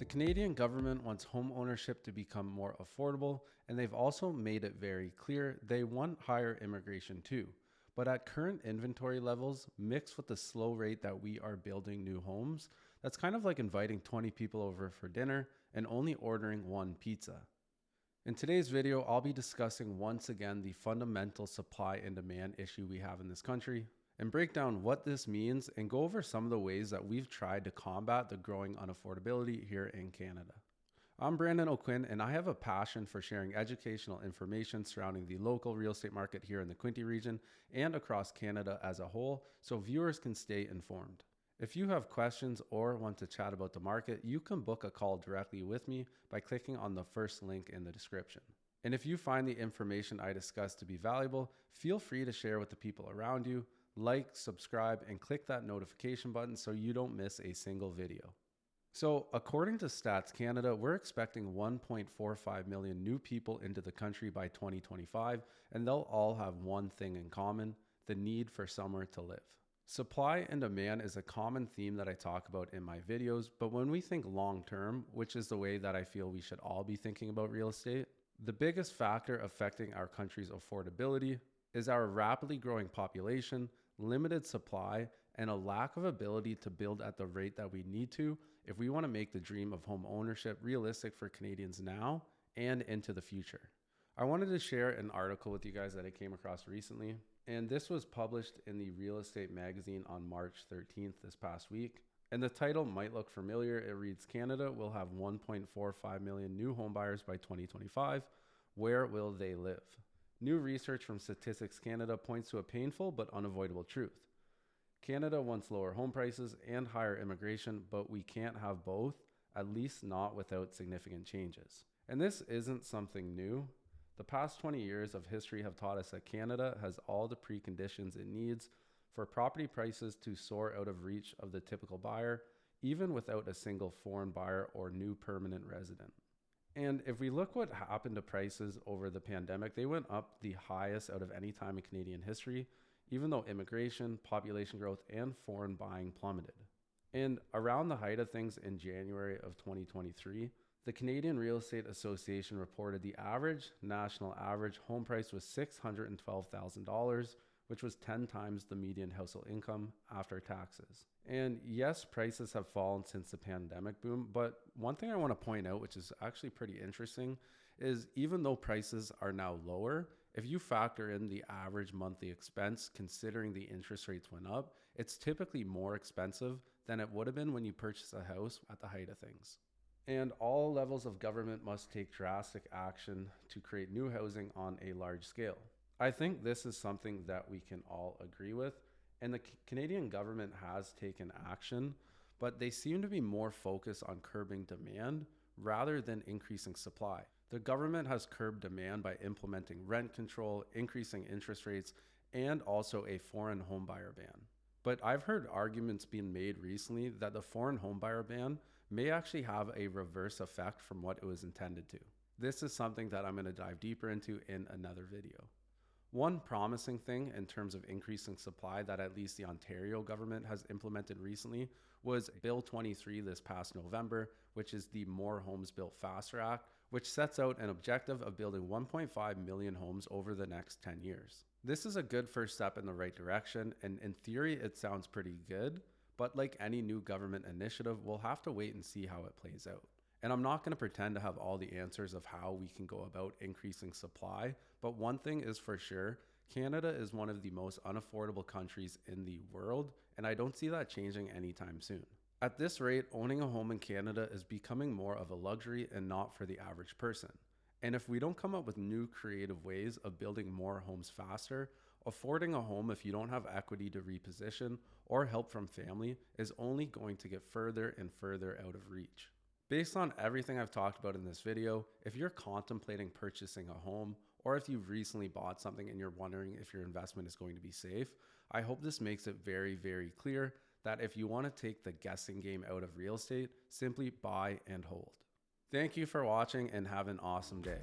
Canadian government wants home ownership to become more affordable, and they've also made it very clear they want higher immigration too. But at current inventory levels, mixed with the slow rate that we are building new homes, that's kind of like inviting 20 people over for dinner and only ordering one pizza. In today's video, I'll be discussing once again the fundamental supply and demand issue we have in this country, and break down what this means and go over some of the ways that we've tried to combat the growing unaffordability here in Canada. I'm Brandon O'Quinn, and I have a passion for sharing educational information surrounding the local real estate market here in the Quinte region and across Canada as a whole, so viewers can stay informed. If you have questions or want to chat about the market, you can book a call directly with me by clicking on the first link in the description. And if you find the information I discussed to be valuable, feel free to share with the people around you. Like, subscribe, and click that notification button so you don't miss a single video. So according to Stats Canada, we're expecting 1.45 million new people into the country by 2025, and they'll all have one thing in common: the need for somewhere to live. Supply and demand is a common theme that I talk about in my videos, but when we think long term, which is the way that I feel we should all be thinking about real estate, the biggest factor affecting our country's affordability is our rapidly growing population, limited supply, and a lack of ability to build at the rate that we need to if we want to make the dream of home ownership realistic for Canadians now and into the future. I wanted to share an article with you guys that I came across recently, and this was published in the Real Estate magazine on March 13th this past week. And the title might look familiar. It reads, "Canada will have 1.45 million new homebuyers by 2025. Where will they live?" New research from Statistics Canada points to a painful but unavoidable truth. Canada wants lower home prices and higher immigration, but we can't have both, at least not without significant changes. And this isn't something new. The past 20 years of history have taught us that Canada has all the preconditions it needs for property prices to soar out of reach of the typical buyer, even without a single foreign buyer or new permanent resident. And if we look what happened to prices over the pandemic, they went up the highest out of any time in Canadian history, even though immigration, population growth, and foreign buying plummeted. And around the height of things in January of 2023, the Canadian Real Estate Association reported the national average home price was $612,000, which was 10 times the median household income after taxes. And yes, prices have fallen since the pandemic boom, but one thing I want to point out, which is actually pretty interesting, is even though prices are now lower, if you factor in the average monthly expense, considering the interest rates went up, it's typically more expensive than it would have been when you purchased a house at the height of things. And all levels of government must take drastic action to create new housing on a large scale. I think this is something that we can all agree with, and the Canadian government has taken action, but they seem to be more focused on curbing demand rather than increasing supply. The government has curbed demand by implementing rent control, increasing interest rates, and also a foreign homebuyer ban. But I've heard arguments being made recently that the foreign homebuyer ban may actually have a reverse effect from what it was intended to. This is something that I'm going to dive deeper into in another video. One promising thing in terms of increasing supply that at least the Ontario government has implemented recently was Bill 23 this past November, which is the More Homes Built Faster Act, which sets out an objective of building 1.5 million homes over the next 10 years. This is a good first step in the right direction, and in theory it sounds pretty good, but like any new government initiative, we'll have to wait and see how it plays out. And I'm not going to pretend to have all the answers of how we can go about increasing supply, but one thing is for sure, Canada is one of the most unaffordable countries in the world, and I don't see that changing anytime soon. At this rate, owning a home in Canada is becoming more of a luxury and not for the average person. And if we don't come up with new creative ways of building more homes faster, affording a home if you don't have equity to reposition or help from family is only going to get further and further out of reach. Based on everything I've talked about in this video, if you're contemplating purchasing a home, or if you've recently bought something and you're wondering if your investment is going to be safe, I hope this makes it very, very clear that if you want to take the guessing game out of real estate, simply buy and hold. Thank you for watching and have an awesome day.